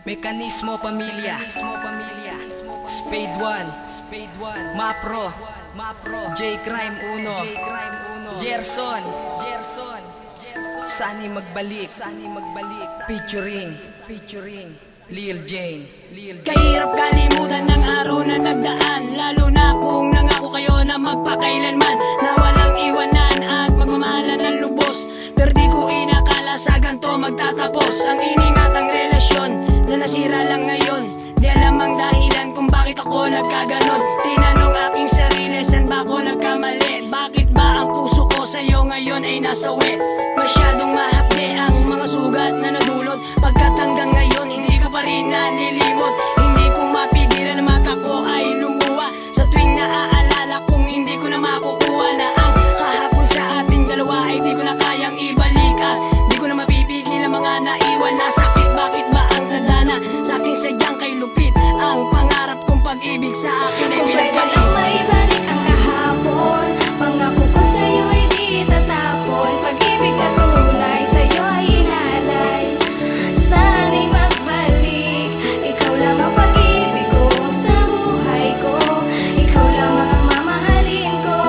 Mekanismo Pamilya, Spade 1, Mapro, J-Crime 1, Gerson, Sani Magbalik, featuring Lil Jane. Kahirap kalimutan ng araw na nagdaan, lalo na kung nangako kayo na magpakailanman, na walang iwanan at magmamahalan ng lubos. Pero di ko inakala sa ganito magtatapos ang iningatang relasyon na nasira lang ngayon. Di alam ang dahilan kung bakit ako nagkaganon. Tinanong aking sarili, saan ba ako nagkamali? Bakit ba ang puso ko sa'yo ngayon ay nasawi? Masyadong mahapde ang mga sugat na nadulot, pagkat hanggang ngayon hindi ko pa rin nalilimot. Hindi ko mapigilan na mata ko ay lumuwa sa tuwing naaalala kung hindi ko na makukuha na ang kahapon sa ating dalawa ay di ko na kayang ibalik. At di ko na mapipigil ang mga naiwan na sakit. Bakit ba ang nadana sa aking sadyang kay lupit? Ang pangarap kong pag-ibig sa akin ay pinagkait. Kung maibalik ang kahapon, pangako ko sa'yo ay di tatapon. Pag-ibig na tunay sa'yo ay inalay. Sana'y magbalik, ikaw lang ang pag-ibig ko sa buhay ko. Ikaw lang ang mamahalin ko.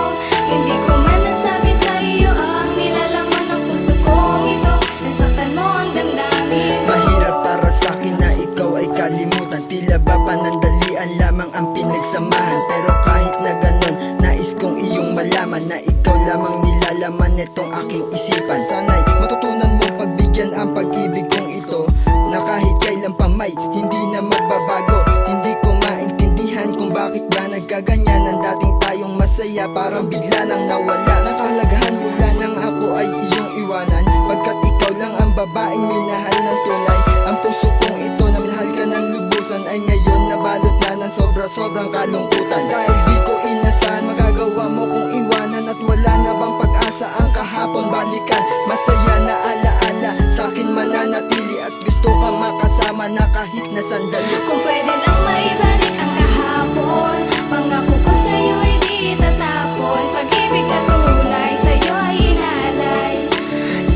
Hindi ko man nasabi sa'yo ang nilalaman ng puso kong ito. Nasaktan mo ang damdamin ko. Mahirap para sa'kin na ikaw ay kalimutan. Tila ba panandalian lamang ang pinagsamahan. Pero kahit na ganon, nais kong iyong malaman na ikaw lamang nilalaman nitong aking isipan. Sana'y matutunan mong pagbigyan ang pag-ibig kong ito, na kahit kailan pa may hindi na magbabago. Hindi ko maintindihan kung bakit ba nagkaganyan. Ang dating tayong masaya parang bigla nang nawala. Nakalagahan mula nang ako ay iyong iwanan, pagkat ikaw lang ang babaeng minahal ng tunay. Ang puso kong ito na minahal ka ng lubusan ay ngayon nabalot na ng sobrang kalungkutan. Dahil di ko inasahan magagawa mo kong iwanan, at wala na bang pag-asa ang kahapon balikan. Masaya na alaala sa'kin mananatili, at gusto kang makasama na kahit na sandali. Kung pwede lang maibalik ang kahapon, pangako ko sa'yo ay di tatapon. Pag-ibig na tunay sa'yo ay inalay.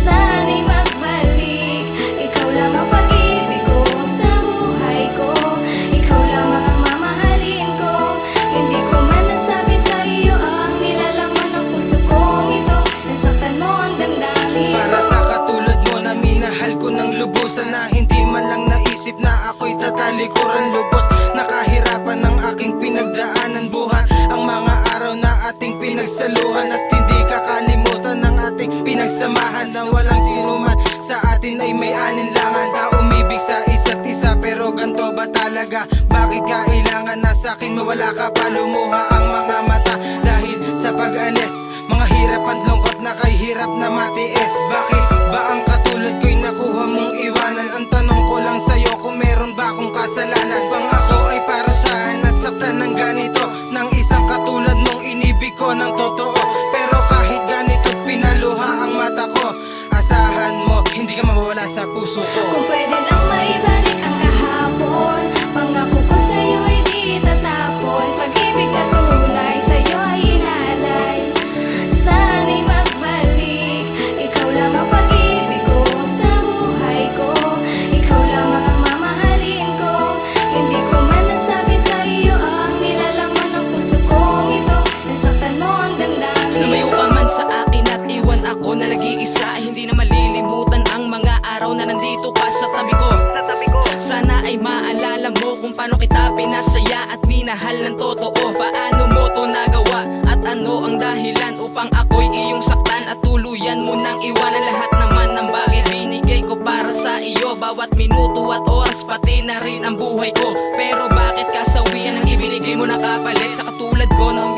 Sana'y magbalik, ikaw lang ang pag-ibig ko sa buhay ko. Ikaw lang ang mamahalin ko. Hindi ko man nasabi sa'yo ang nilalaman ng puso kong ito. Nasaktan mo ang damdamin ko. Para sa katulad mo na minahal ko ng lubusan, na hindi man lang naisip na ako'y tatalikuran lubos. Nakahirapan ng aking pinagdaanan buhat ang mga araw na ating pinagsaluhan, at hindi kakalimutan ng ating pinagsamahan, na walang sinuman sa atin ay may alinlangan. Na umibig sa isa't isa, pero ganto ba talaga? Bakit kailangan na sa'kin mawala ka pa? Lumuha ang mga mata dahil sa pag-alis, mga hirap at lungkot na kay hirap na matiis. Bakit ba ang katulad ko'y nakuha mong iwanan? Ang tanong ko lang sa'yo kung meron ba akong kasalanan. Bang ako ay parusahan at saktan ng ganito, ng isang katulad mong inibig ko ng totoo. Pero kahit ganito pinaluha ang mata ko, asahan mo hindi ka mawawala sa puso ko. Kung pwede lang maibalik ang kahapon, pangako ko sa'yo ay di tatapon. Pag-ibig na tunay sa'yo ay inalay. Sana'y magbalik, ikaw lang ang pag-ibig ko sa buhay ko. Ikaw lang ang mamahalin ko. Hindi ko man nasabi sa'yo ang nilalaman ng puso kong ito. Nasaktan mo ang damdamin Lumayo ko. ka man sa akin at iwan ako na nag-iisa, hindi na malilimutan ang mga araw na nandito ka sa tabi ko. Sana ay maalala mo kung paano kita pinasaya at minahal ng totoo. Paano mo to nagawa at ano ang dahilan upang ako'y iyong saktan at tuluyan mo nang iwanan? Lahat naman ng bagay binigay ko para sa iyo, bawat minuto at oras, pati na rin ang buhay ko. Pero bakit kasawian ang ibinigay mo na kapalit sa katulad ko na